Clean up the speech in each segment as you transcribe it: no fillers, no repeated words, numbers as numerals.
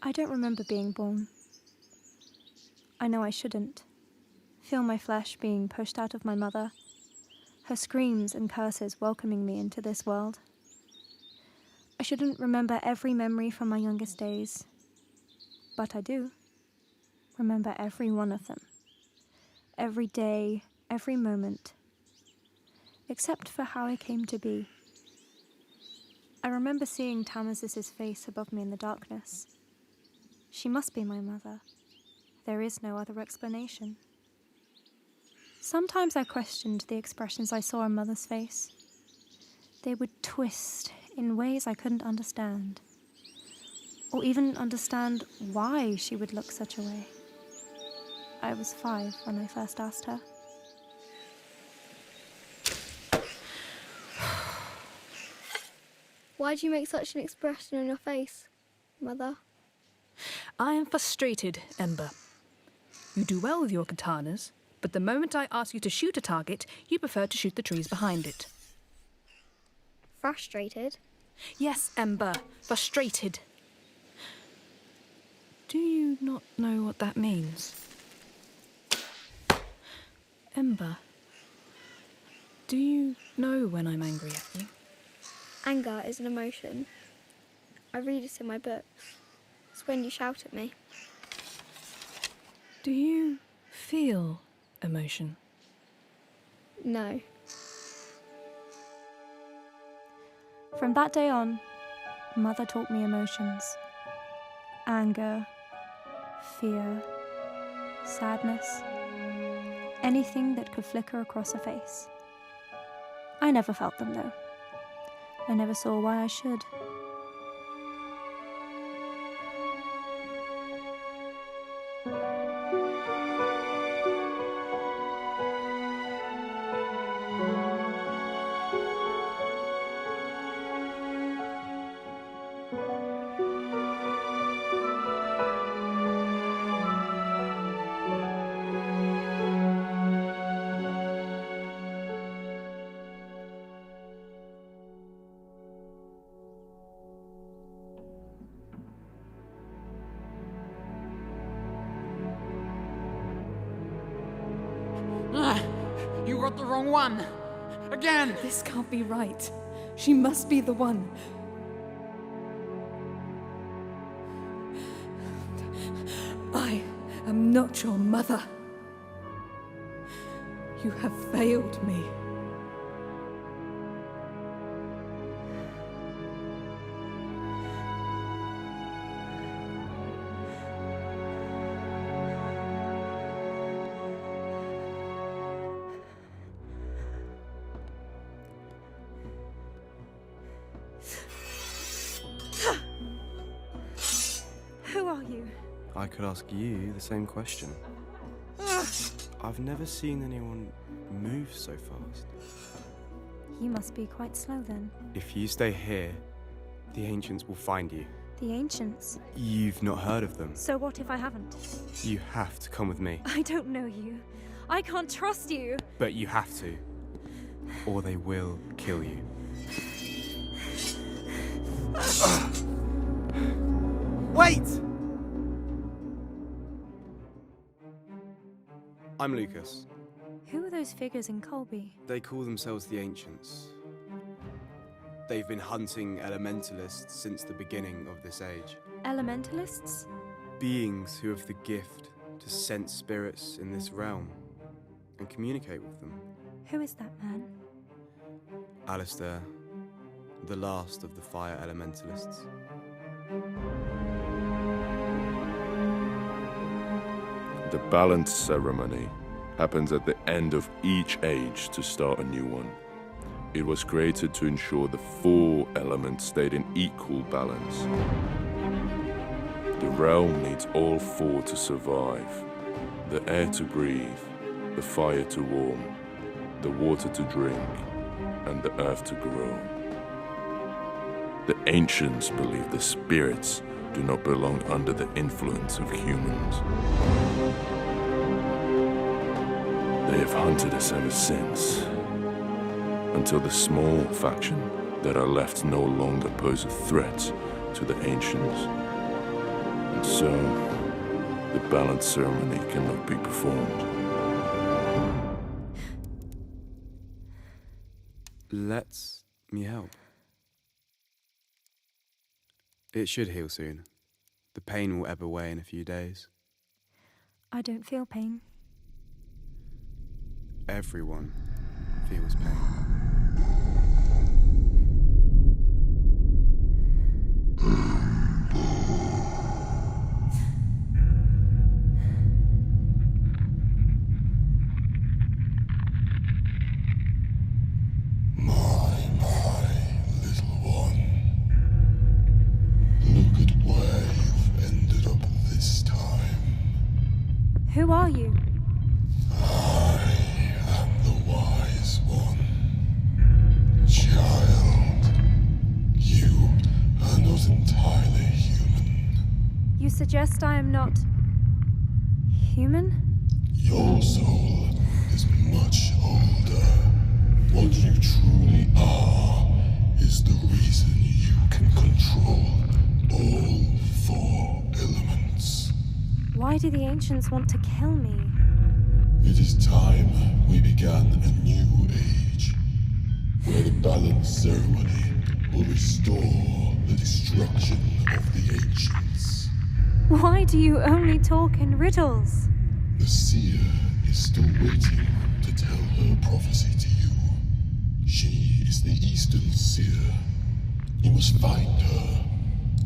I don't remember being born. I know I shouldn't. Feel my flesh being pushed out of my mother, her screams and curses welcoming me into this world. I shouldn't remember every memory from my youngest days, but I do remember every one of them. Every day, every moment, except for how I came to be. I remember seeing Tamazis's face above me in the darkness. She must be my mother. There is no other explanation. Sometimes I questioned the expressions I saw on Mother's face. They would twist in ways I couldn't understand, or even understand why she would look such a way. I was 5 when I first asked her. Why do you make such an expression on your face, Mother? I am frustrated, Ember. You do well with your katanas, but the moment I ask you to shoot a target, you prefer to shoot the trees behind it. Frustrated? Yes, Ember, frustrated. Do you not know what that means? Ember, do you know when I'm angry at you? Anger is an emotion. I read it in my books. It's when you shout at me. Do you feel emotion? No. From that day on, Mother taught me emotions. Anger, fear, sadness, anything that could flicker across a face. I never felt them though. I never saw why I should. You got the wrong one! Again! This can't be right. She must be the one. I am not your mother. You have failed me. Who are you? I could ask you the same question. I've never seen anyone move so fast. You must be quite slow then. If you stay here, the ancients will find you. The ancients. You've not heard of them. So what if I haven't? You have to come with me. I don't know you. I can't trust you. But you have to. Or they will kill you. Wait! I'm Lucas. Who are those figures in Colby? They call themselves the Ancients. They've been hunting elementalists since the beginning of this age. Elementalists? Beings who have the gift to sense spirits in this realm and communicate with them. Who is that man? Alistair, the last of the Fyre elementalists. The balance ceremony happens at the end of each age to start a new one. It was created to ensure the 4 elements stayed in equal balance. The realm needs all 4 to survive. The air to breathe, the fire to warm, the water to drink, and the earth to grow. The ancients believe the spirits do not belong under the influence of humans. They have hunted us ever since, until the small faction that are left no longer pose a threat to the ancients. So, the balance ceremony cannot be performed. Let me help. It should heal soon. The pain will ebb away in a few days. I don't feel pain. Everyone feels pain. Who are you? I am the wise one. Child, you are not entirely human. You suggest I am not human? Your soul is much older. What you truly are is the reason you can control all 4 elements. Why do the ancients want to kill me? It is time we began a new age, where the balance ceremony will restore the destruction of the ancients. Why do you only talk in riddles? The seer is still waiting to tell her prophecy to you. She is the Eastern seer. You must find her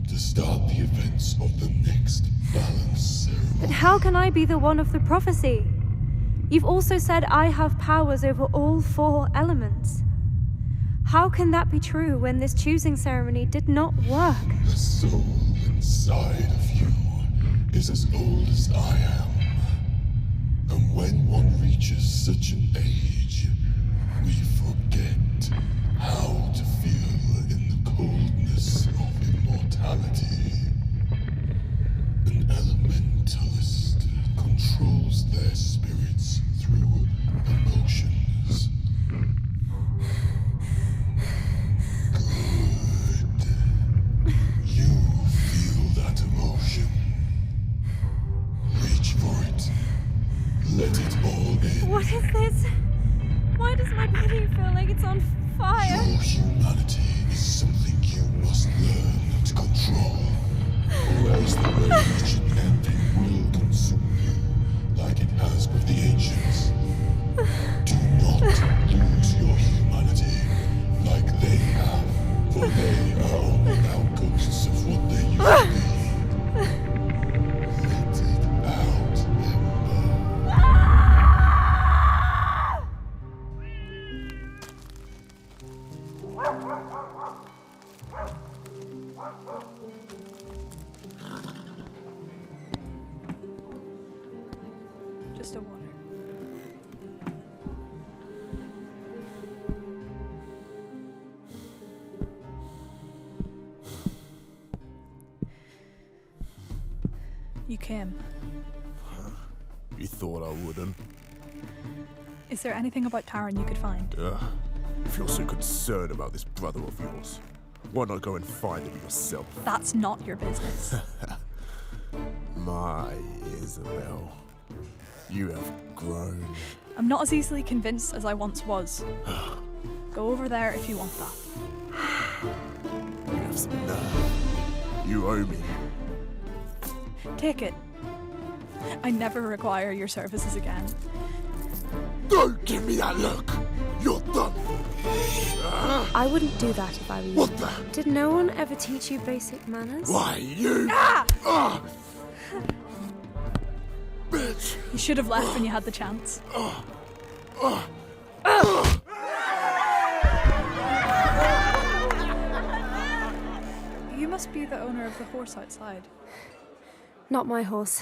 to start the events of the next balance ceremony. But how can I be the one of the prophecy? You've also said I have powers over all 4 elements. How can that be true when this choosing ceremony did not work? The soul inside of you is as old as I am. And when one reaches such an age, we forget how to feel in the coldness of immortality. An elementalist controls their spirits through emotions. Good. You feel that emotion. Reach for it. Let it all in. What is this? Why does my body feel like it's on fire? Your humanity is something you must learn to control, or else the rage and envy will consume you, like it has with the ancients. Do not lose your humanity, like they have, for they are only now ghosts of what they used to be. Let it out, Ember. Just a water. You came. You thought I wouldn't? Is there anything about Taran you could find? If you're so concerned about this brother of yours, why not go and find him yourself? That's not your business. My Isabel, you have grown. I'm not as easily convinced as I once was. Go over there if you want that. You have some nerve. You owe me. Take it. I never require your services again. Don't give me that look! You're done! I wouldn't do that if I were you. What the? Did no one ever teach you basic manners? Why, you? Bitch! You should have left when you had the chance. You must be the owner of the horse outside. Not my horse.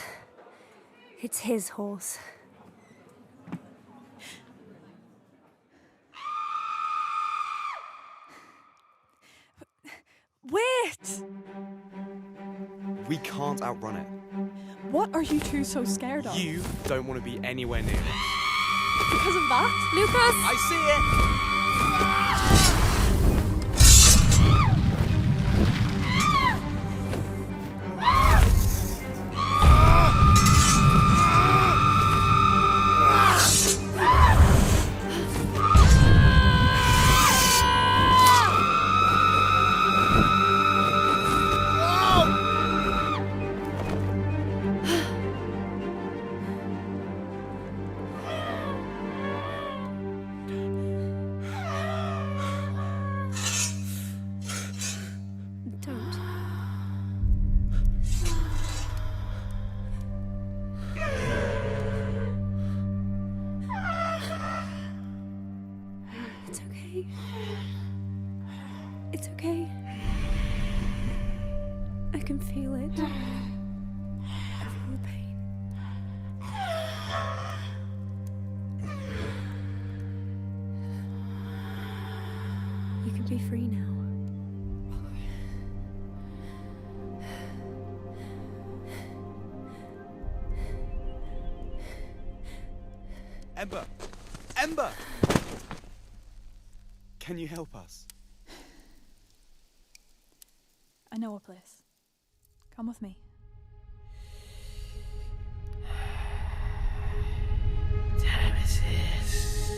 It's his horse. Wait! We can't outrun it. What are you two so scared of? You don't want to be anywhere near it. Because of that? Lucas! I see it! It's okay. I can feel it. I feel the pain. You can be free now. Ember! Ember! Can you help us? I know a place. Come with me. Nemesis,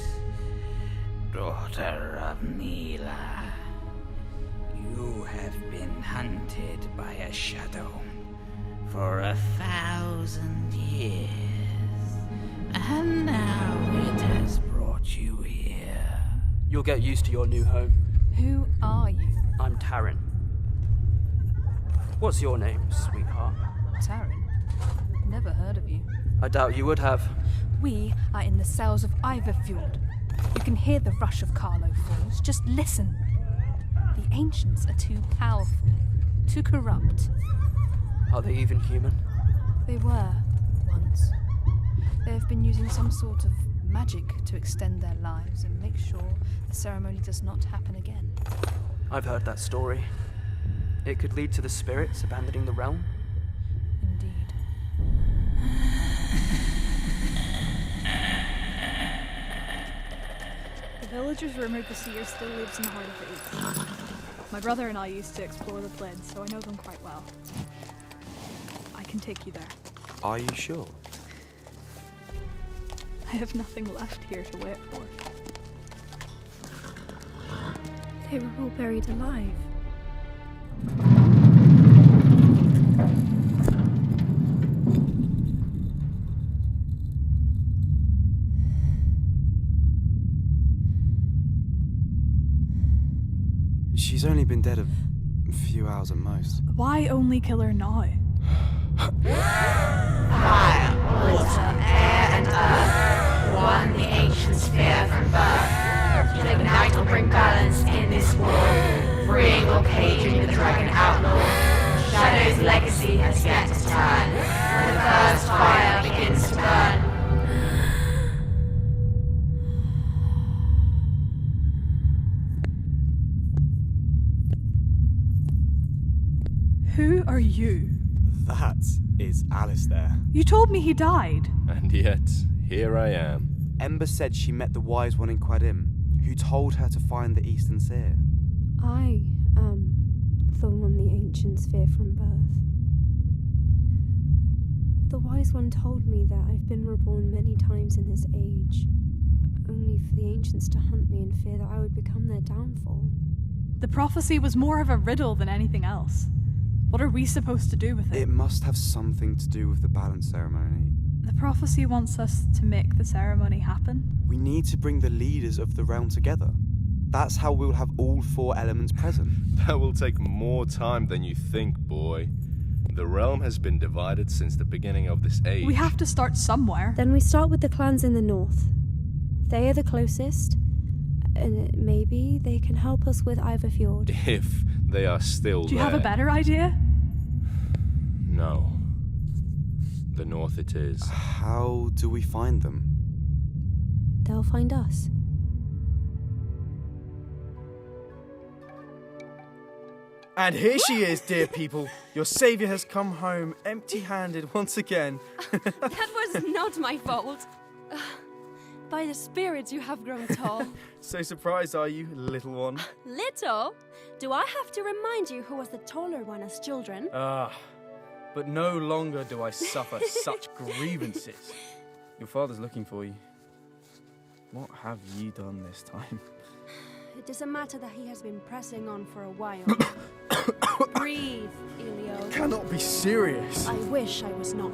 daughter of Mila, you have been hunted by a shadow for 1,000 years, and now it has brought you here. You'll get used to your new home. Who are you? I'm Taryn. What's your name, sweetheart? Taryn? Never heard of you. I doubt you would have. We are in the cells of Iverfjord. You can hear the rush of Carlo falls. Just listen. The ancients are too powerful, too corrupt. Are they even human? They were, once. They have been using some sort of magic to extend their lives and make sure the ceremony does not happen again. I've heard that story. It could lead to the spirits abandoning the realm. Indeed. The villagers rumored the seer still lives in the heart of the East. My brother and I used to explore the plains, so I know them quite well. I can take you there. Are you sure? I have nothing left here to wait for. They were all buried alive. She's only been dead a few hours at most. Why only kill her now? Fire, water, air, and earth, one the ancient sphere from birth. To ignite or bring balance in this war, freeing or caging the dragon outlaw. Shadow's legacy has yet to turn, when the first fire begins to burn. Who are you? That is Alistair. You told me he died. And yet, here I am. Ember said she met the wise one in Quadim, who told her to find the Eastern Seer. I am the one the ancients fear from birth. The wise one told me that I've been reborn many times in this age, only for the ancients to hunt me in fear that I would become their downfall. The prophecy was more of a riddle than anything else. What are we supposed to do with it? It must have something to do with the balance ceremony. The prophecy wants us to make the ceremony happen. We need to bring the leaders of the realm together. That's how we'll have all 4 elements present. That will take more time than you think, boy. The realm has been divided since the beginning of this age. We have to start somewhere. Then we start with the clans in the north. They are the closest, and maybe they can help us with Iverfjord. If they are still Do you there. have a better idea? No. The north it is. How do we find them? They'll find us. And here she is, dear people. Your saviour has come home empty-handed once again. That was not my fault. By the spirits, you have grown tall. So surprised are you, little one? Little? Do I have to remind you who was the taller one as children? But no longer do I suffer such grievances. Your father's looking for you. What have you done this time? It doesn't matter that he has been pressing on for a while. Breathe, Elio. Cannot be serious. I wish I was not.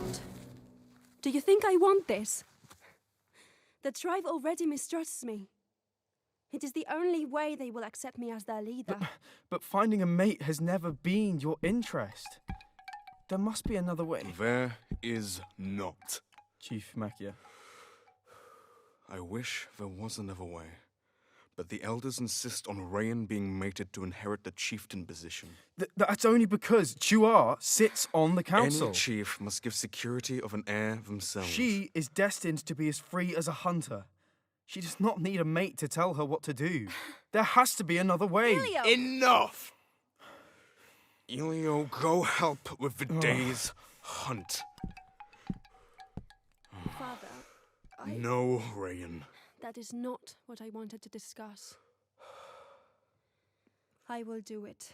Do you think I want this? The tribe already mistrusts me. It is the only way they will accept me as their leader. But finding a mate has never been your interest. There must be another way. There is not. Chief Makia. I wish there was another way. But the elders insist on Rayan being mated to inherit the chieftain position. That's only because Chuar sits on the council. Any chief must give security of an heir themselves. She is destined to be as free as a hunter. She does not need a mate to tell her what to do. There has to be another way. Elio! Enough! Elio, go help with the day's hunt. Father, No, Rayan. that is not what I wanted to discuss. I will do it.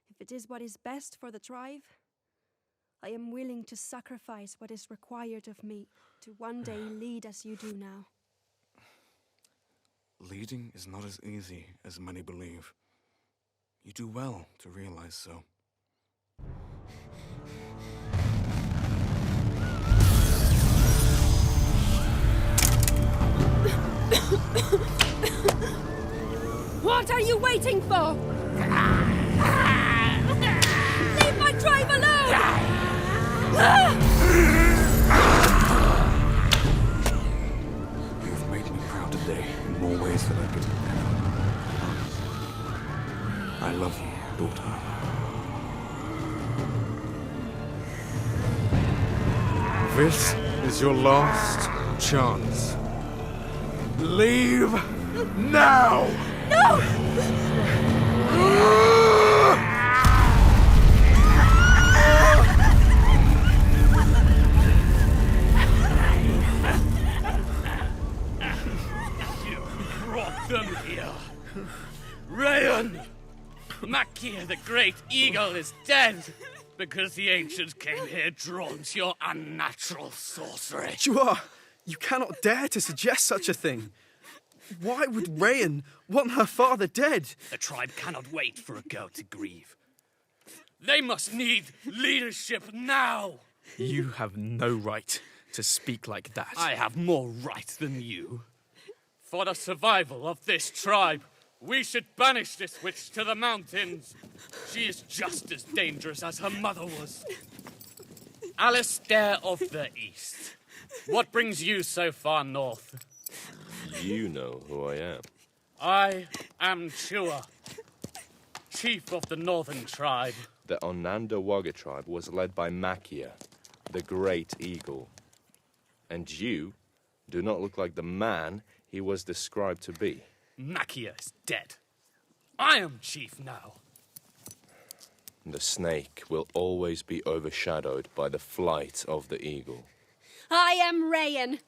If it is what is best for the tribe, I am willing to sacrifice what is required of me to one day lead as you do now. Leading is not as easy as many believe. You do well to realize so. What are you waiting for? Leave my tribe alone! You've made me proud today in more ways than I could ever. I love you, daughter. This is your last chance. Leave now! No! You brought them here. Rayan! Makia, the great eagle, is dead because the ancients came here drawn to your unnatural sorcery. Chuar, you cannot dare to suggest such a thing. Why would Rayan want her father dead? The tribe cannot wait for a girl to grieve. They must need leadership now. You have no right to speak like that. I have more right than you. For the survival of this tribe, we should banish this witch to the mountains. She is just as dangerous as her mother was. Alistair of the East, what brings you so far north? You know who I am. I am Chua, chief of the northern tribe. The Onondaga tribe was led by Makia, the great eagle. And you do not look like the man he was described to be. Makia is dead. I am chief now. The snake will always be overshadowed by the flight of the eagle. I am Rayan,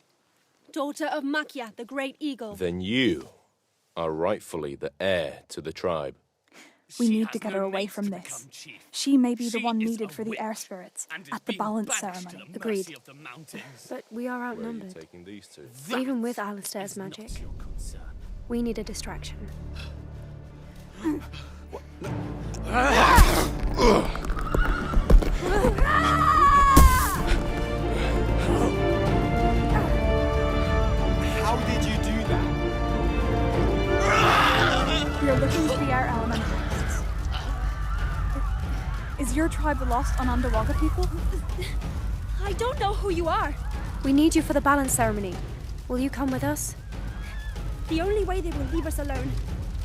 daughter of Makia, the great eagle. Then you are rightfully the heir to the tribe. We need to get her away from this. She may be the one needed for the air spirits at the balance ceremony. Agreed. But we are outnumbered. Taking these two. Even with Alistair's magic. We need a distraction. How did you do that? We are looking for the air elementalists. Is your tribe the lost Onondaga people? I don't know who you are. We need you for the balance ceremony. Will you come with us? The only way they will leave us alone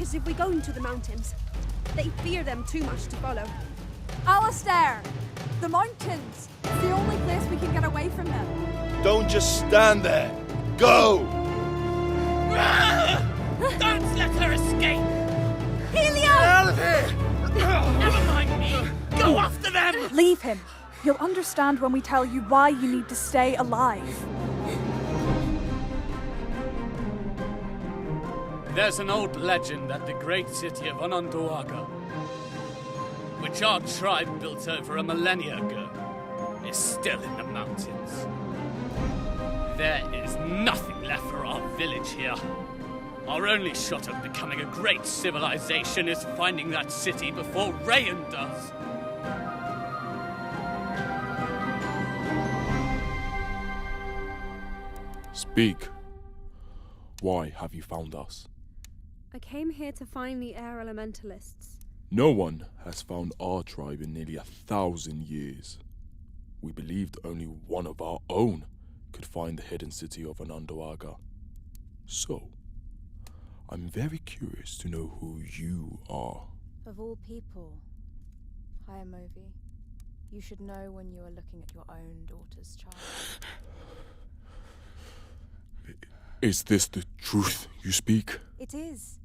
is if we go into the mountains. They fear them too much to follow. Alistair! The mountains! It's the only place we can get away from them. Don't just stand there. Go! Don't let her escape! Helio! Out of here! Never mind me! Go after them! Leave him. You'll understand when we tell you why you need to stay alive. There's an old legend at the great city of Onondaga, which our tribe built over a millennia ago, is still in the mountains. There is nothing left for our village here. Our only shot at becoming a great civilization is finding that city before Rayan does. Speak. Why have you found us? I came here to find the air elementalists. No one has found our tribe in nearly 1,000 years. We believed only one of our own could find the hidden city of Onondaga. So, I'm very curious to know who you are. Of all people, Higher Movi, you should know when you are looking at your own daughter's child. Is this the truth you speak? It is.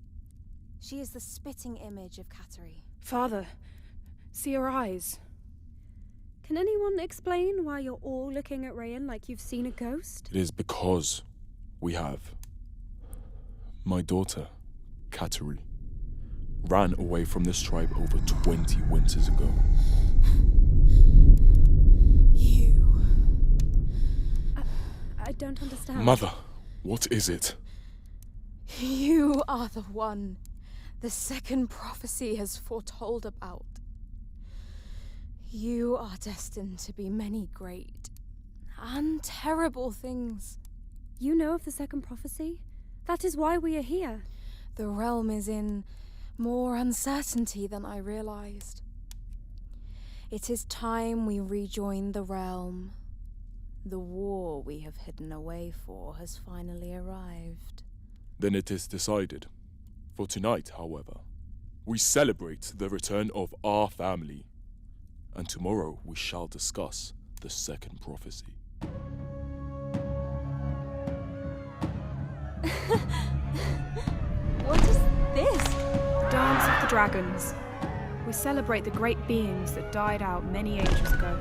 She is the spitting image of Catherine. Father, see her eyes. Can anyone explain why you're all looking at Rayan like you've seen a ghost? It is because we have. My daughter, Catherine, ran away from this tribe over 20 winters ago. You... I don't understand. Mother, what is it? You are the one the second prophecy has foretold about. You are destined to be many great and terrible things. You know of the second prophecy? That is why we are here. The realm is in more uncertainty than I realized. It is time we rejoin the realm. The war we have hidden away for has finally arrived. Then it is decided. For tonight, however, we celebrate the return of our family. And tomorrow we shall discuss the second prophecy. What is this? The Dance of the Dragons. We celebrate the great beings that died out many ages ago.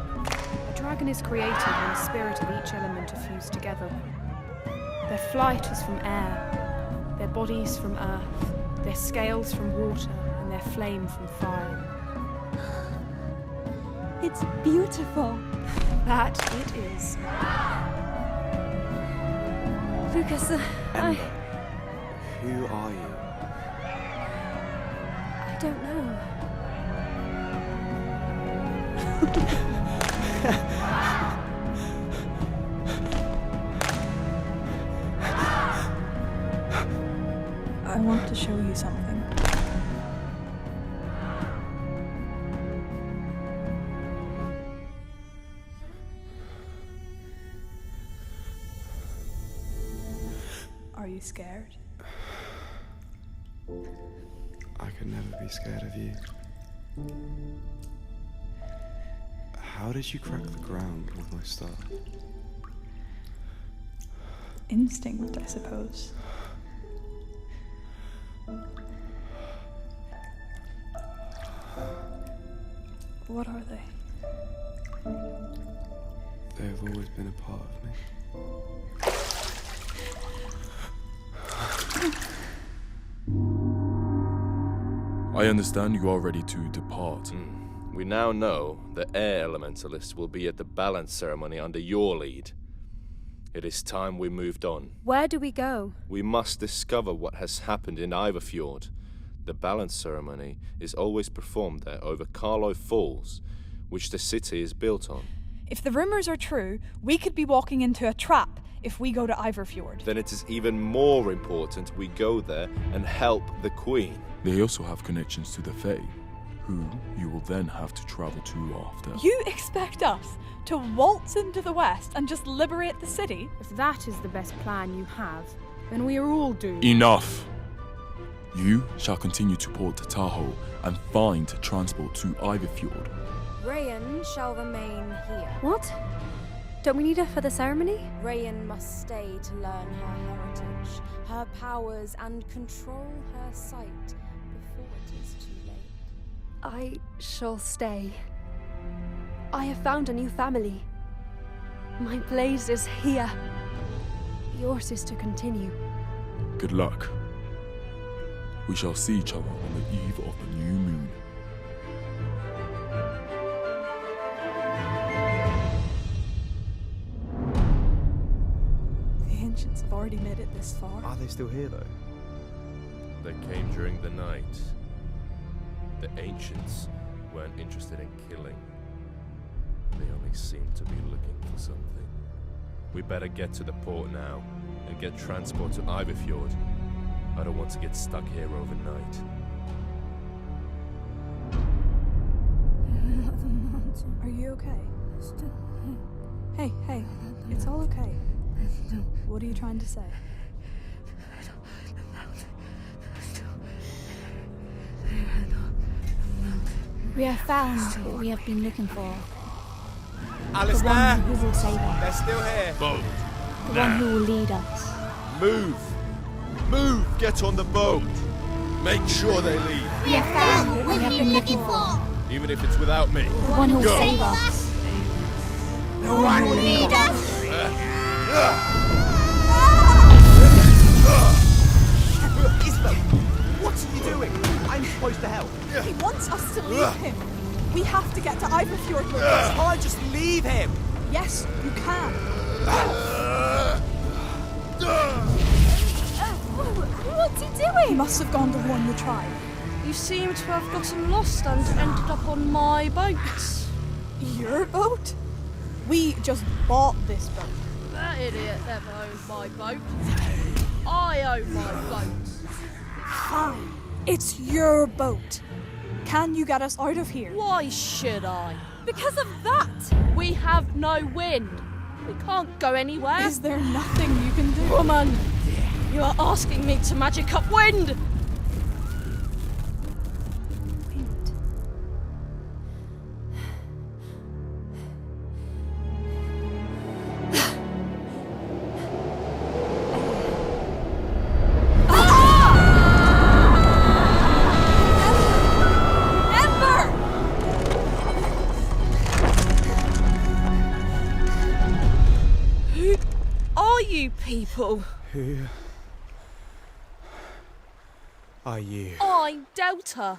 A dragon is created when the spirit of each element are fused together. Their flight is from air, their bodies from earth, their scales from water, and their flame from fire. It's beautiful. That it is. Lucas, Who are you? I don't know. I want to show you something. Are you scared? I could never be scared of you. How did you crack the ground with my staff? Instinct, I suppose. What are they? They've always been a part of me. I understand you are ready to depart. We now know the air elementalists will be at the balance ceremony under your lead. It is time we moved on. Where do we go? We must discover what has happened in Iverfjord. The balance ceremony is always performed there over Carlo Falls, which the city is built on. If the rumors are true, we could be walking into a trap if we go to Iverfjord. Then it is even more important we go there and help the Queen. They also have connections to the Fae, who you will then have to travel to after. You expect us to waltz into the west and just liberate the city? If that is the best plan you have, then we are all doomed. Enough! You shall continue to port Tahoe and find transport to Iverfjord. Rayan shall remain here. What? Don't we need her for the ceremony? Rayan must stay to learn her heritage, her powers, and control her sight before it is too late. I shall stay. I have found a new family. My place is here. Yours is to continue. Good luck. We shall see each other on the eve of the new moon. The ancients have already made it this far. Are they still here, though? They came during the night. The ancients weren't interested in killing. They only seemed to be looking for something. We better get to the port now and get transport to Iverfjord. I don't want to get stuck here overnight. Are you okay? Hey, it's all okay. What are you trying to say? We have found what we have been looking for. Alice, the one who will save us. They're still here. Boat. The one who will lead us. Move! Move! Get on the boat! Make sure they leave. We have found what we have been looking for. Even if it's without me. The one who will Go. save us. The one who will lead us. Isabel, what are you doing? I'm supposed to help. He wants us to leave him. We have to get to Iverfjord with Can't this. I just leave him? Yes, you can. What's he doing? He must have gone to warn the tribe. You seem to have gotten lost and ended up on my boat. Your boat? We just bought this boat. That idiot never owned my boat. I own my boat. Fine. It's your boat. Can you get us out of here? Why should I? Because of that. We have no wind. We can't go anywhere. Is there nothing you can do? Woman, you are asking me to magic up wind. People. Who are you? I'm Delta.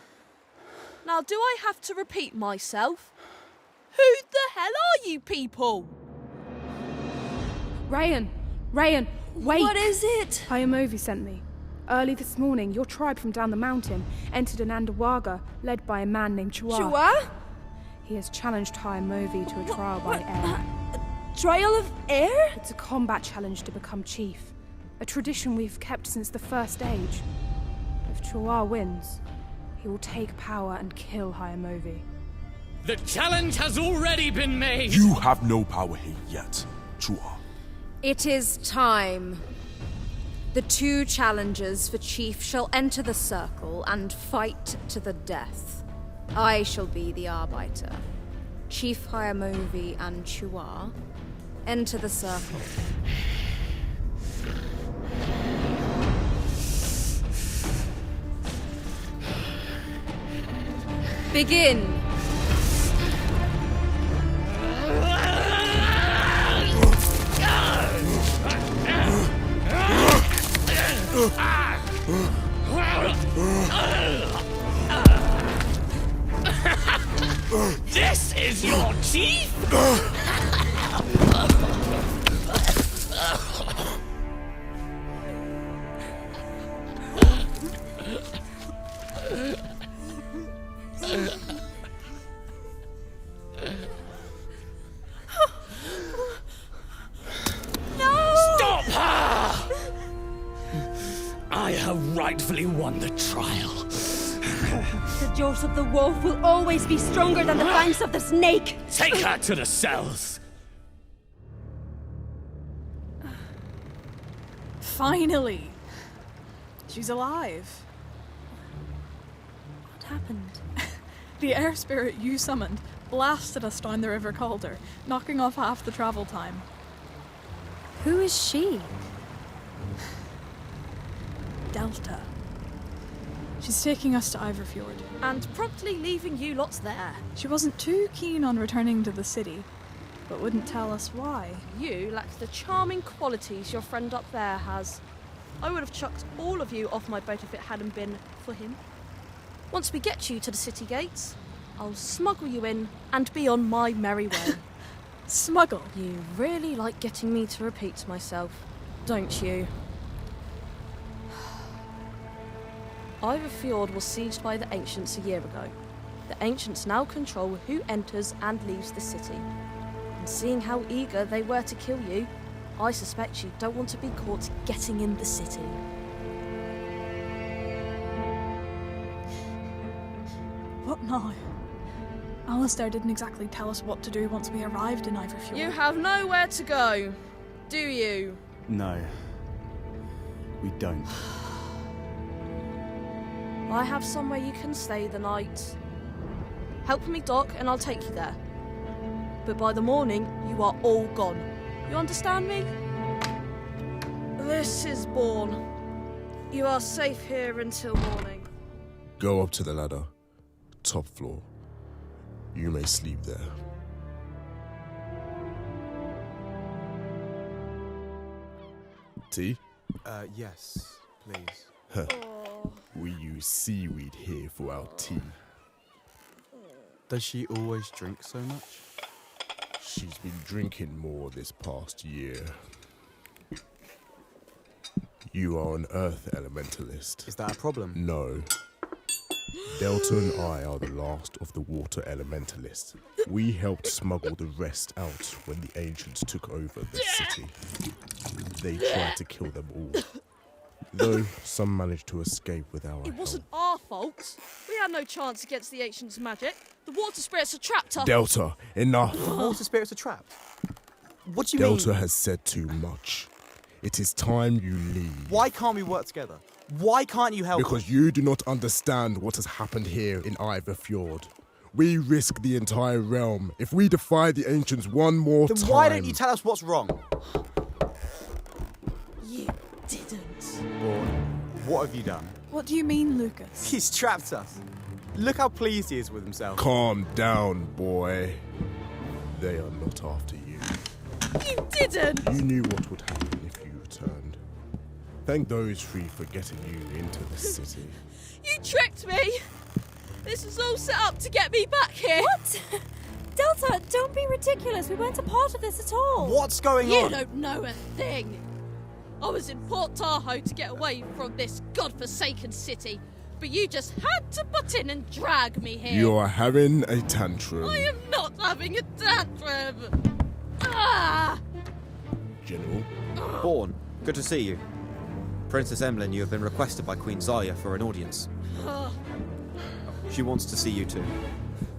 Now, do I have to repeat myself? Who the hell are you people? Rayan, wait! What is it? Hayamovi sent me. Early this morning, your tribe from down the mountain entered an Andawaga led by a man named Chua. Chua? He has challenged Hayamovi to a trial by air. Trial of air? It's a combat challenge to become chief. A tradition we've kept since the first age. If Chua wins, he will take power and kill Hayamovi. The challenge has already been made! You have no power here yet, Chua. It is time. The two challengers for chief shall enter the circle and fight to the death. I shall be the arbiter. Chief Hayamovi and Chua enter the circle. Begin. This is your chief? Stop her! I have rightfully won the trial. The jaws of the wolf will always be stronger than the fangs of the snake! Take her to the cells! Finally! She's alive. What happened? The air spirit you summoned blasted us down the River Calder, knocking off half the travel time. Who is she? Delta. She's taking us to Iverfjord. And promptly leaving you lots there. She wasn't too keen on returning to the city, but wouldn't tell us why. You lack the charming qualities your friend up there has. I would have chucked all of you off my boat if it hadn't been for him. Once we get you to the city gates, I'll smuggle you in and be on my merry way. Smuggle? You really like getting me to repeat myself, don't you? Iverfjord was sieged by the Ancients a year ago. The Ancients now control who enters and leaves the city. And seeing how eager they were to kill you, I suspect you don't want to be caught getting in the city. What now? Alistair didn't exactly tell us what to do once we arrived in Iverfjord. You have nowhere to go, do you? No. We don't. I have somewhere you can stay the night. Help me dock and I'll take you there. But by the morning, you are all gone. You understand me? This is Bourne. You are safe here until morning. Go up to the ladder. Top floor. You may sleep there. Tea? Yes, please. We use seaweed here for our tea. Does she always drink so much? She's been drinking more this past year. You are an earth elementalist. Is that a problem? No. Delta and I are the last of the water elementalists. We helped smuggle the rest out when the ancients took over the city. They tried to kill them all. Though some managed to escape with our help. It wasn't our fault. We had no chance against the ancients' magic. The water spirits had trapped us. Delta, enough. Water spirits are trapped? What do you mean? Delta has said too much. It is time you leave. Why can't we work together? Why can't you help Because you do not understand what has happened here in Iverfjord. We risk the entire realm if we defy the ancients one more time. Then why don't you tell us what's wrong? You didn't. Bourne, what have you done? What do you mean, Lucas? He's trapped us. Look how pleased he is with himself. Calm down, boy. They are not after you. You didn't! You knew what would happen if you returned. Thank those three for getting you into the city. You tricked me! This was all set up to get me back here! What? Delta, don't be ridiculous. We weren't a part of this at all. What's going on? You don't know a thing! I was in Port Tahoe to get away from this godforsaken city, but you just had to butt in and drag me here. You are having a tantrum. I am not having a tantrum! Ah! General? Bourne, good to see you. Princess Emlyn, you have been requested by Queen Zarya for an audience. She wants to see you too.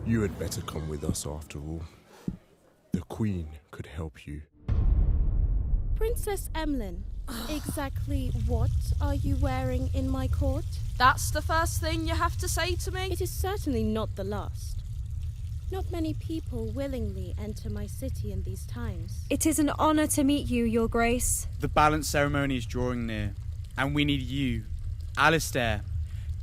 You had better come with us after all. The Queen could help you. Princess Emlyn, exactly what are you wearing in my court? That's the first thing you have to say to me? It is certainly not the last. Not many people willingly enter my city in these times. It is an honour to meet you, Your Grace. The balance ceremony is drawing near, and we need you, Alistair,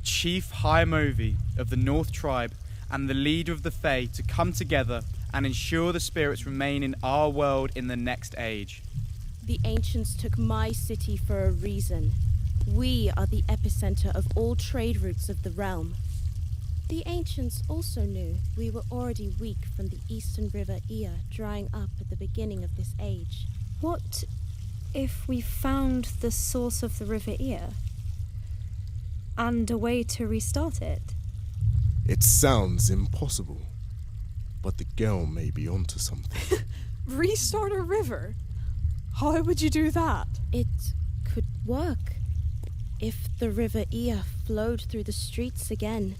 Chief High-Movi of the North Tribe and the leader of the Fae, to come together and ensure the spirits remain in our world in the next age. The ancients took my city for a reason. We are the epicenter of all trade routes of the realm. The ancients also knew we were already weak from the eastern river Ia drying up at the beginning of this age. What if we found the source of the river Ia and a way to restart it? It sounds impossible, but the girl may be onto something. Restart a river? How would you do that? It could work. If the river Ia flowed through the streets again,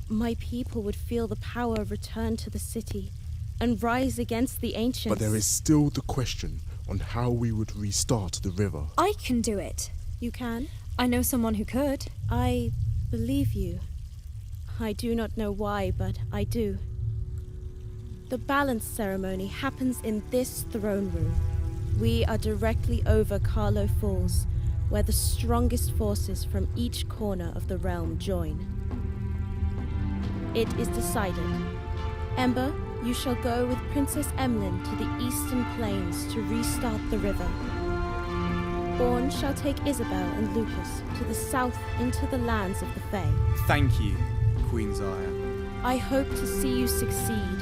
my people would feel the power return to the city and rise against the ancients. But there is still the question on how we would restart the river. I can do it. You can? I know someone who could. I believe you. I do not know why, but I do. The balance ceremony happens in this throne room. We are directly over Carlo Falls, where the strongest forces from each corner of the realm join. It is decided. Ember, you shall go with Princess Emlyn to the eastern plains to restart the river. Bourne shall take Isabel and Lucas to the south into the lands of the Fae. Thank you. Queen Zarya. I hope to see you succeed,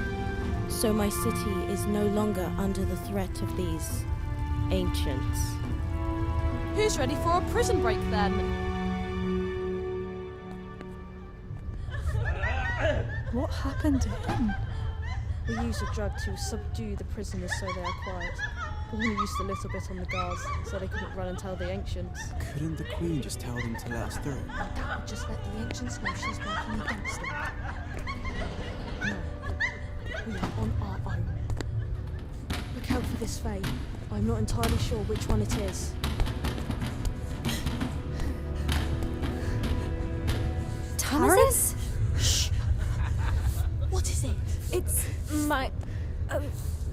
so my city is no longer under the threat of these ancients. Who's ready for a prison break then? What happened to him? We used a drug to subdue the prisoners so they are quiet. We used a little bit on the guards so they couldn't run and tell the ancients. Couldn't the Queen just tell them to let us through? And that would just let the ancients know she's working against them. No, we are on our own. Look out for this Fae. I'm not entirely sure which one it is. Thomas? Shh! What is It's my...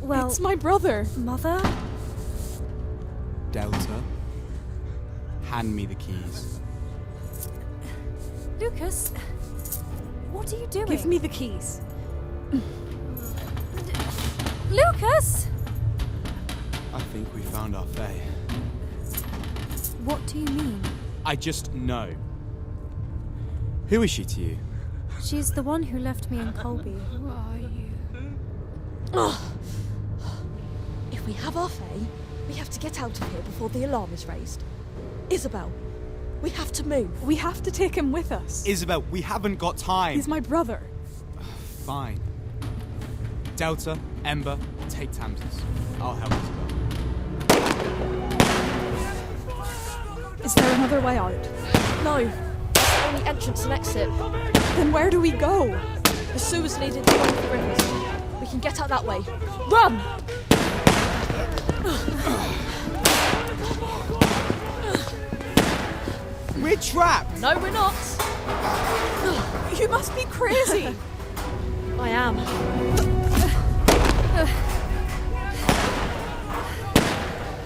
well... It's my brother. Mother? Delta, hand me the keys. Lucas, what are you doing? Give me the keys. Lucas! I think we found our Faye. What do you mean? I just know. Who is she to you? She's the one who left me in Colby. Who are you? Oh. If we have our Faye, we have to get out of here before the alarm is raised. Isabel, we have to move. We have to take him with us. Isabel, we haven't got time. He's my brother. Fine. Delta, Ember, take Tamsis. I'll help Isabel. Is there another way out? No. That's the only entrance and exit. Then where do we go? The sewers lead into one of the rivers. We can get out that way. Run! We're trapped! No, we're not. You must be crazy. I am.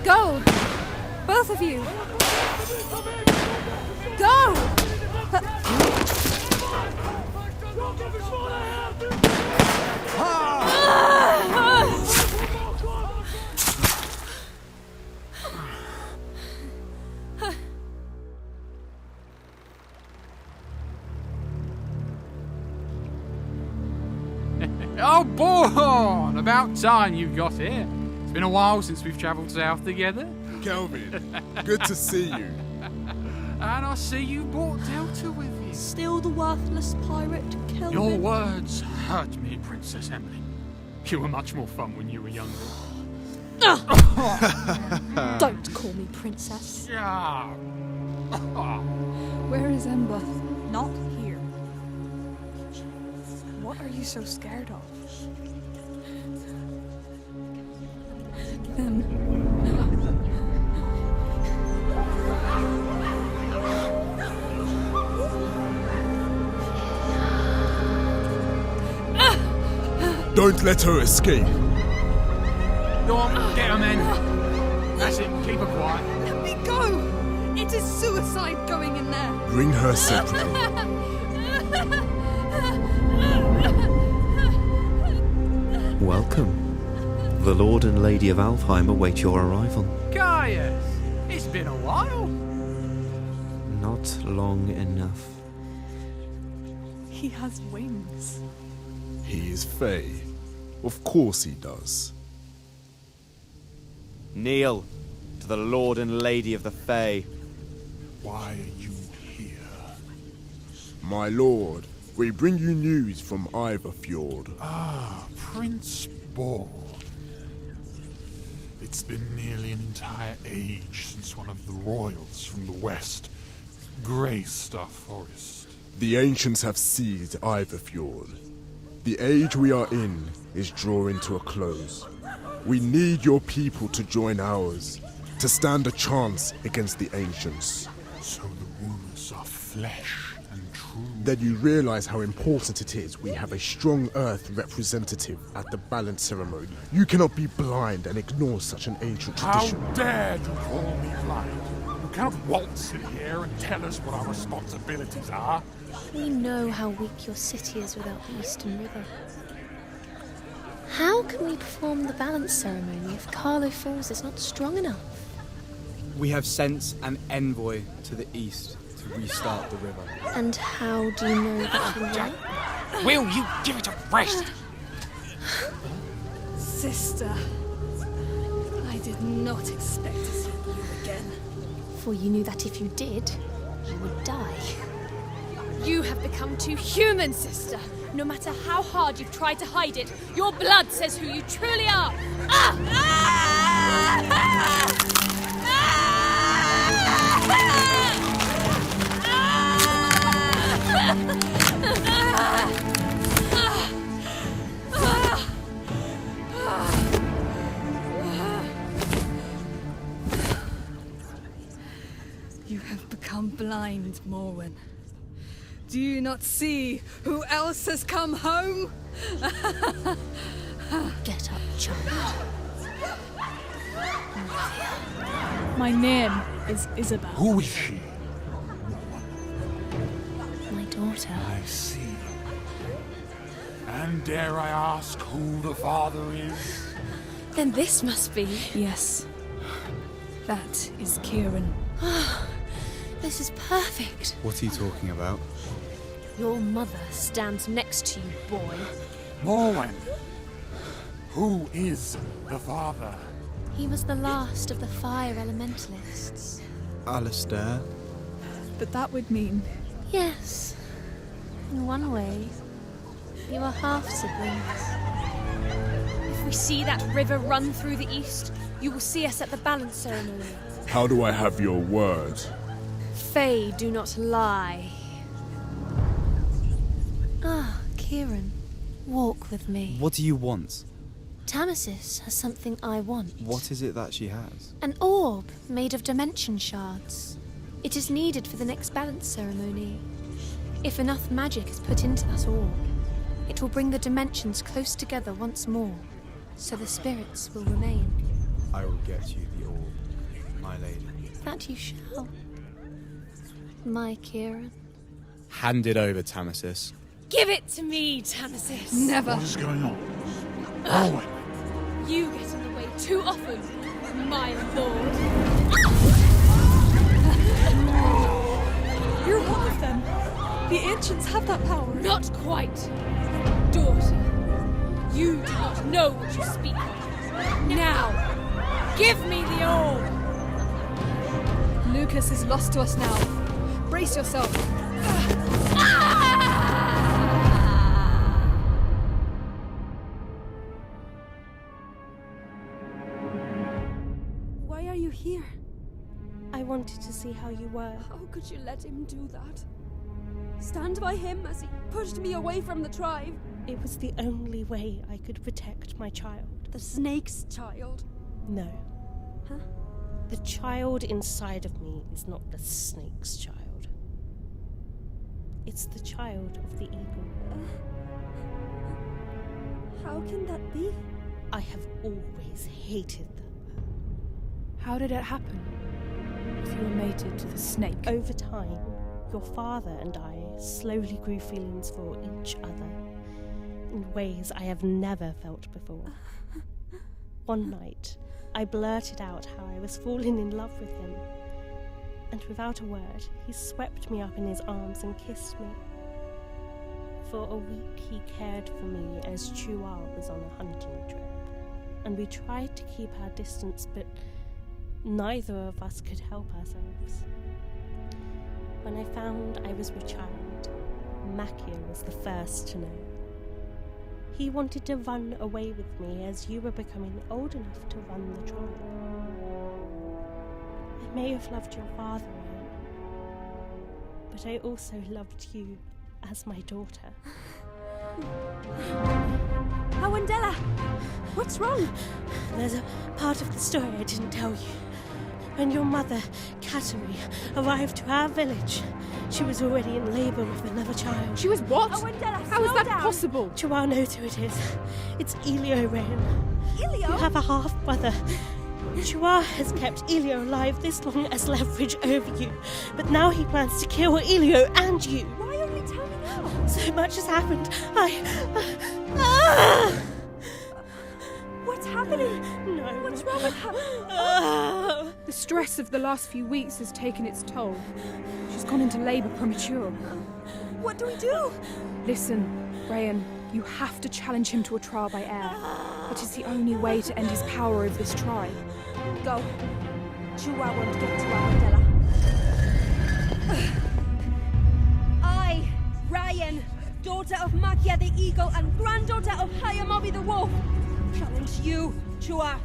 Go! Both of you! Go! Oh, boy! About time you got here. It's been a while since we've travelled south together. Kelvin, good to see you. And I see you brought Delta with you. Still the worthless pirate, Kelvin. Your words hurt me, Princess Emily. You were much more fun when you were younger. Don't call me princess. Yeah. Where is Ember? Not here. What are you so scared of? Them. Don't let her escape. Go on, get her, men. That's it, keep her quiet. Let me go! It is suicide going in there. Bring her separately. Welcome. The Lord and Lady of Alfheim await your arrival. Gaius, it's been a while. Not long enough. He has wings. He is Faye. Of course he does. Kneel to the Lord and Lady of the Fae. Why are you here? My lord, we bring you news from Iverfjord. Ah, Prince Borg. It's been nearly an entire age since one of the royals from the west graced our forest. The ancients have seized Iverfjord. The age we are in is drawing to a close. We need your people to join ours, to stand a chance against the ancients. So the rumors are flesh and true. Then you realize how important it is we have a strong Earth representative at the balance ceremony. You cannot be blind and ignore such an ancient tradition. How dare you call me blind? You cannot waltz in here and tell us what our responsibilities are. We know how weak your city is without the Eastern River. How can we perform the balance ceremony if Carlo Falls is not strong enough? We have sent an envoy to the east to restart the river. And how do you know that will work? Will you give it a rest? Sister, I did not expect to see you again. For you knew that if you did, you would die. You have become too human, sister. No matter how hard you've tried to hide it, your blood says who you truly are. You have become blind, Morwen. Do you not see who else has come home? Get up, child. My name is Isabel. Who is she? My daughter. I see. And dare I ask who the father is? Then this must be. Yes. That is Kieran. This is perfect. What are you talking about? Your mother stands next to you, boy. Morwen. Who is the father? He was the last of the Fyre elementalists. Alistair? But that would mean... Yes. In one way, you are half-siblings. If we see that river run through the east, you will see us at the balance ceremony. How do I have your word? Fae do not lie. Ah, Kieran, walk with me. What do you want? Tamesis has something I want. What is it that she has? An orb made of dimension shards. It is needed for the next balance ceremony. If enough magic is put into that orb, it will bring the dimensions close together once more, so the spirits will remain. I will get you the orb, my lady. That you shall. My Kieran. Hand it over, Tamesis. Give it to me, Tamesis. Never. What is going on? Morwen. You get in the way too often, my lord. You're one of them. The ancients have that power. Not quite. Daughter, you do not know what you speak of. Now, give me the orb. Lucas is lost to us now. Brace yourself. Why are you here? I wanted to see how you were. How could you let him do that? Stand by him as he pushed me away from the tribe. It was the only way I could protect my child. The snake's child? No. Huh? The child inside of me is not the snake's child. It's the child of the eagle. How can that be? I have always hated them. How did it happen? If you were mated to the snake? Over time, your father and I slowly grew feelings for each other in ways I have never felt before. One night, I blurted out how I was falling in love with him, and without a word, he swept me up in his arms and kissed me. For a week, he cared for me as Chua was on a hunting trip, and we tried to keep our distance, but neither of us could help ourselves. When I found I was with child, Makia was the first to know. He wanted to run away with me as you were becoming old enough to run the tribe. I may have loved your father, but I also loved you as my daughter. Awandela! What's wrong? There's a part of the story I didn't tell you. When your mother, Kateri, arrived to our village, she was already in labour with another child. She was what? Awandela, How is that down. possible? Chua knows who it is. It's Elio Rain. Elio? You have a half-brother. Chua has kept Elio alive this long as leverage over you, but now he plans to kill Elio and you. Why only tell me now? So much has happened. What's happening? No. What's wrong with her? The stress of the last few weeks has taken its toll. She's gone into labour premature. What do we do? Listen, Rayan, you have to challenge him to a trial by air. It is the only way to end his power over this tribe. Go. Chua won't get to Awandela. I, Ryan, daughter of Makia the Eagle and granddaughter of Hayamobi the Wolf, challenge you, Chua,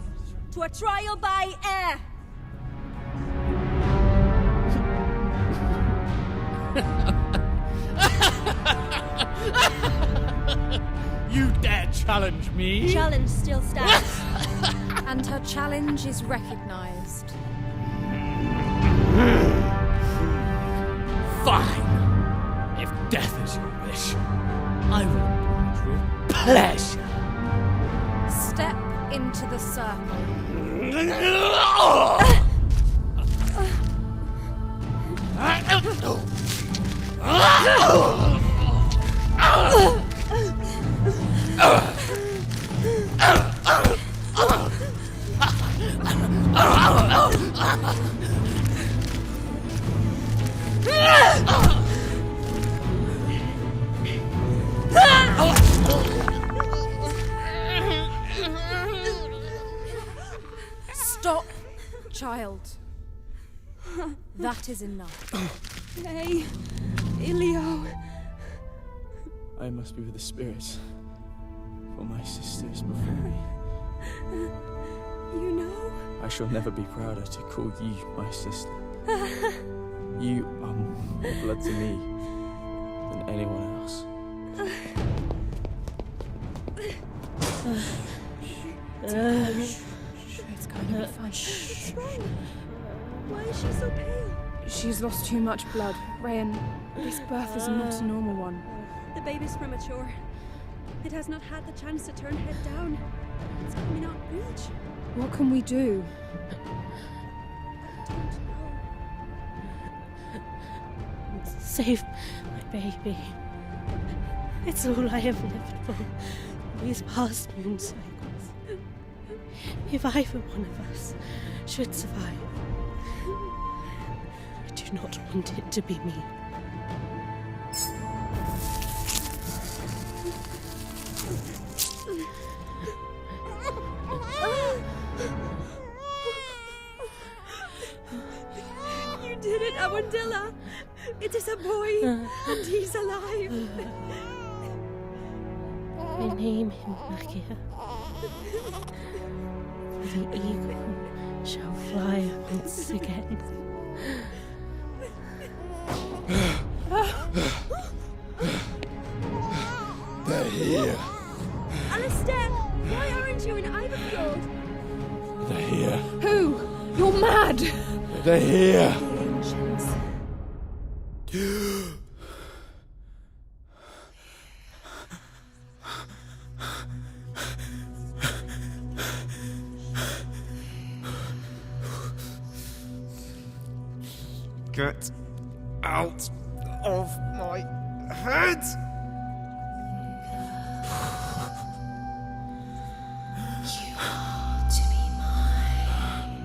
to a trial by air. You dare challenge me? Challenge still stands. And her challenge is recognized. Fine. If death pleasure. Step into the circle. Stop, child. That is enough. Hey, Ilio. I must be with the spirits, for my sister is before me. You know? I shall never be prouder to call you my sister. You are more blood to me than anyone else. It's going to be fine. What's wrong? Why is she so pale? She's lost too much blood. Rayan, this birth is not a normal one. The baby's premature. It has not had the chance to turn head down. It's coming out breech. What can we do? I don't know. Save my baby. It's all I have lived for these past moon cycles. If either one of us should survive, I do not want it to be me. You did it, Awandilla. It is a boy, and he's alive. I name him Makia. The eagle shall fly once again. They're here. Alistair, why aren't you in Ivyfjord? They're here. Who? You're mad! They're here. The ancients. Get out of my head! You are to be mine.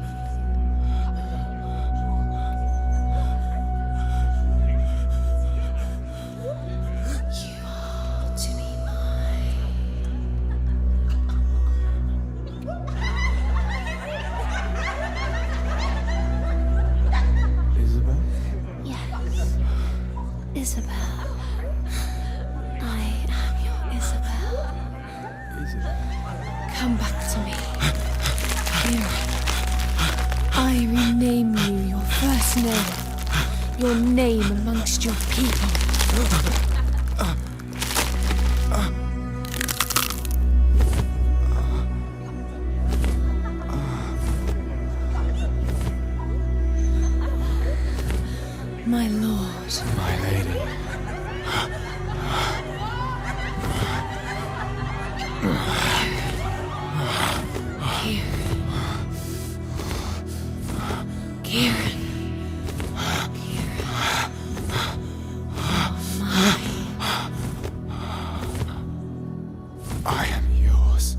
You are to be mine. Isabel? Yes, Isabel. I am your Isabel. Isabel? Come back to me. Here. I rename you your first name. Your name amongst your people. My lord. My lady. Kieran. I am yours.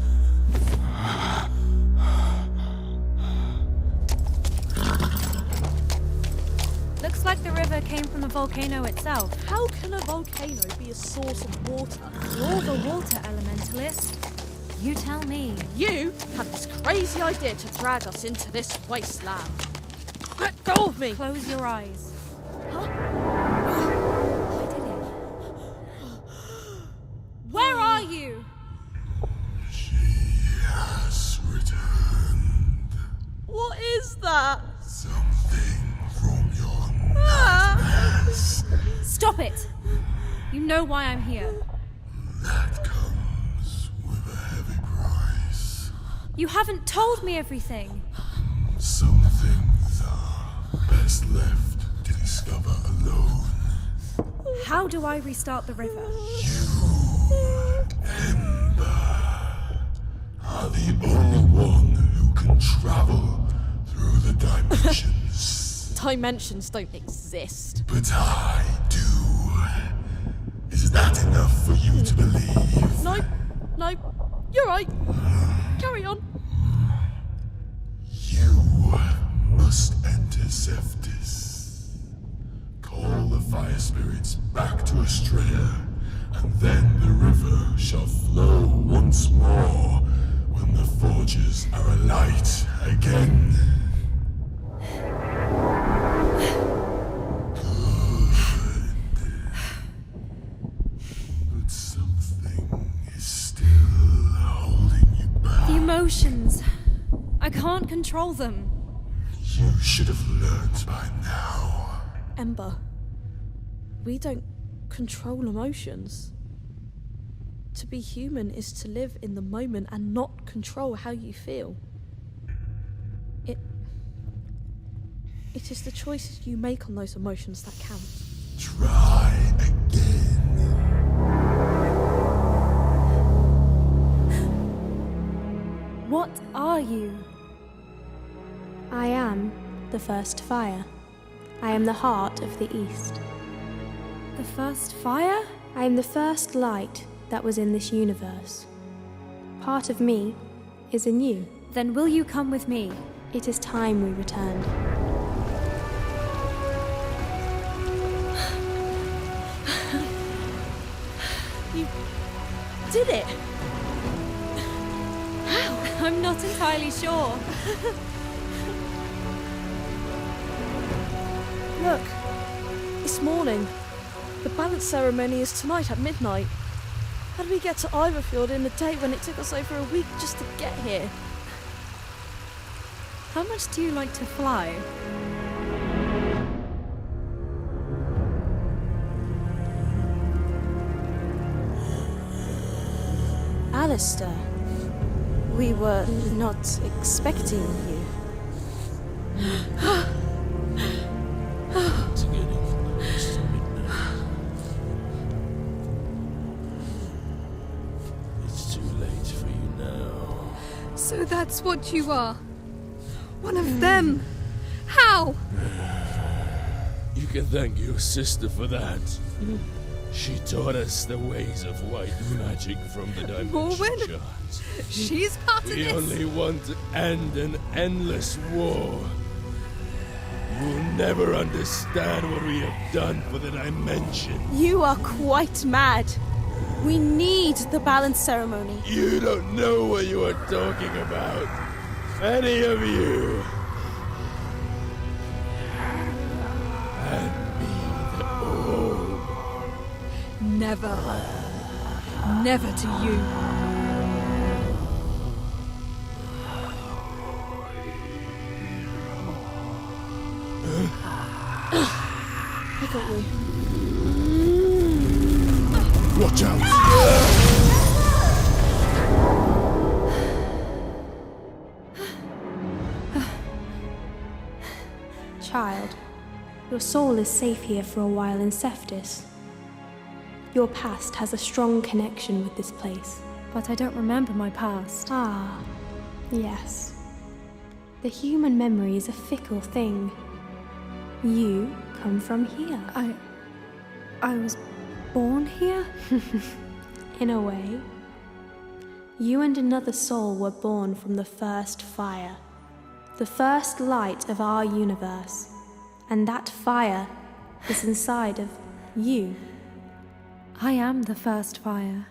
Looks like the river came from the volcano itself. How can a volcano be a source of water? You're the water elementalist. You tell me. You had this crazy idea to drag us into this wasteland. Let go of me! Close your eyes. Where are you? Has returned. What is that? Something from your Ah! nightmares. Stop it! You know why I'm here. That comes with a heavy price. You haven't told me everything. Some things are best left to discover alone. How do I restart the river? End dimensions don't exist. But I do. Is that enough for you to believe? No, you're right. Carry on. You must enter Cephtis. Call the fire spirits back to Astrea, and then the river shall flow once more when the forges are alight again. But something is still holding you back. The emotions. I can't control them. You should have learned by now. Ember, we don't control emotions. To be human is to live in the moment and not control how you feel. It is the choices you make on those emotions that count. Try again. What are you? I am the first fire. I am the heart of the East. The first fire? I am the first light that was in this universe. Part of me is in you. Then will you come with me? It is time we returned. You did it! How? I'm not entirely sure. Look, it's morning. The balance ceremony is tonight at midnight. How did we get to Iverfield in a day when it took us over a week just to get here? How much do you like to fly? Alistair, we were not expecting you. It's getting close to midnight. It's too late for you now. So that's what you are. One of them. How? You can thank your sister for that. She taught us the ways of white magic from the dimension Morwen? shards. She's part of We this. only want to end an endless war. You will never understand what we have done for the dimension. You are quite mad. We need the balance ceremony. You don't know what you are talking about. Any of you. Hand me the orb. Never. Never to you. I got you. Watch out! Child, your soul is safe here for a while in Cephtis. Your past has a strong connection with this place. But I don't remember my past. Ah, yes. The human memory is a fickle thing. You come from here. I was born here? In a way. You and another soul were born from the first fire. The first light of our universe. And that fire is inside of you. I am the first fire.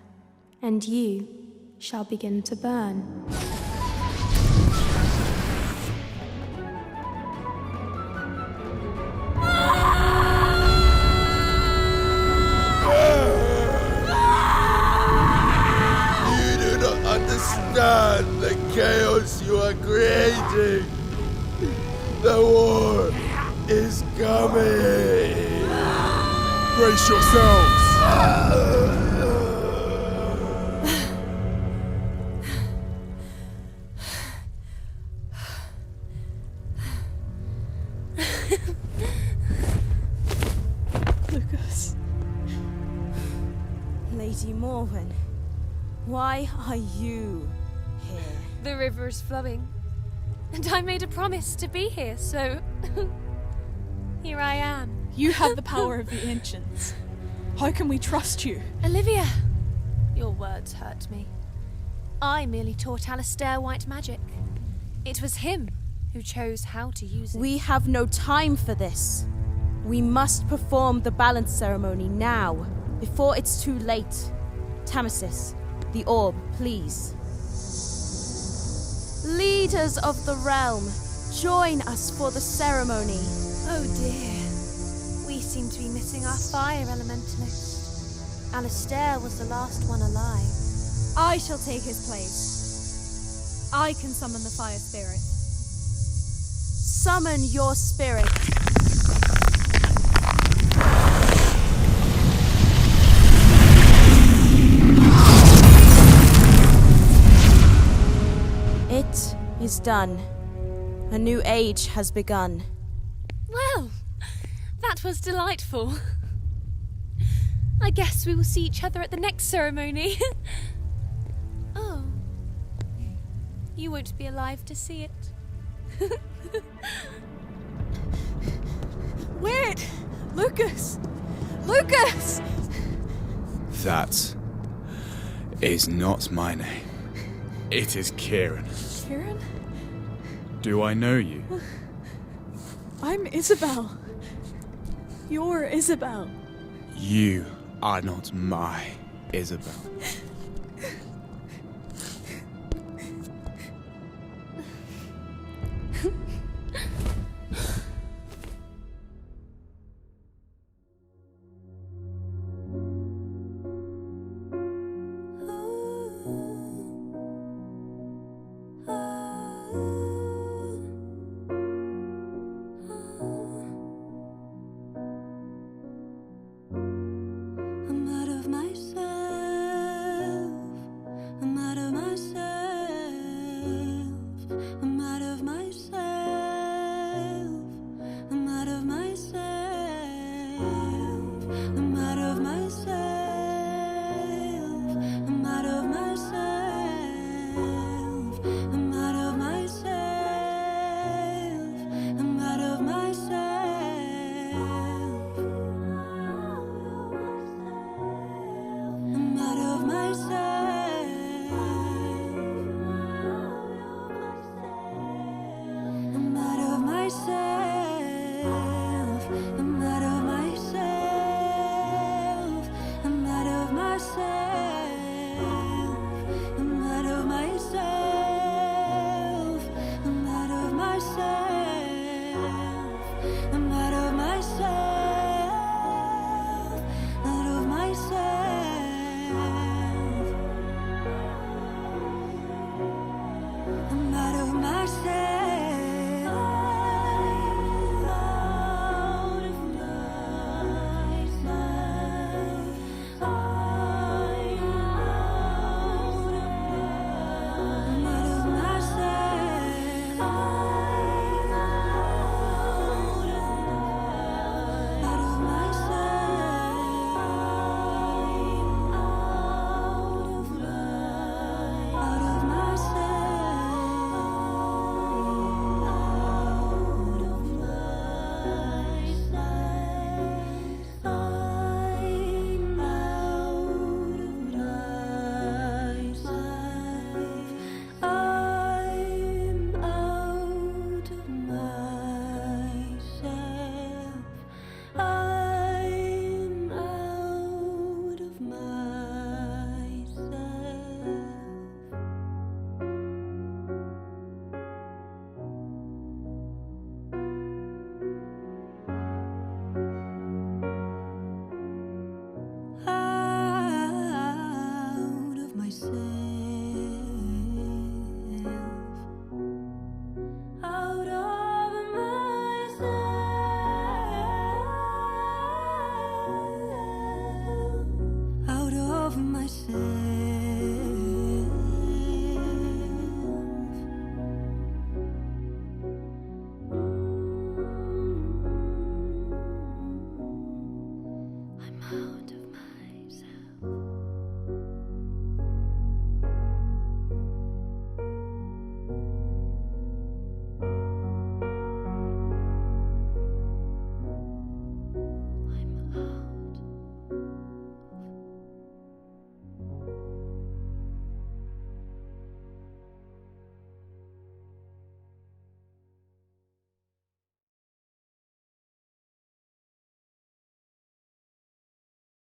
And you shall begin to burn. You do not understand the chaos you are creating. The war is coming. Brace yourselves. Lucas. Lady Morwen, why are you here? The river is flowing. And I made a promise to be here, so Here I am. You have the power of the ancients. How can we trust you? Olivia! Your words hurt me. I merely taught Alistair white magic. It was him who chose how to use it. We have no time for this. We must perform the balance ceremony now, before it's too late. Tamesis, the orb, please. Leaders of the realm, join us for the ceremony. Oh dear. We seem to be missing our fire elementalist. Alistair was the last one alive. I shall take his place. I can summon the fire spirit. Summon your spirit. It is done. A new age has begun. Well, that was delightful. I guess we will see each other at the next ceremony. Oh. You won't be alive to see it. Wait! Lucas! Lucas! That is not my name. It is Kieran. Kieran? Do I know you? I'm Isabel. You're Isabel. You are not my Isabel.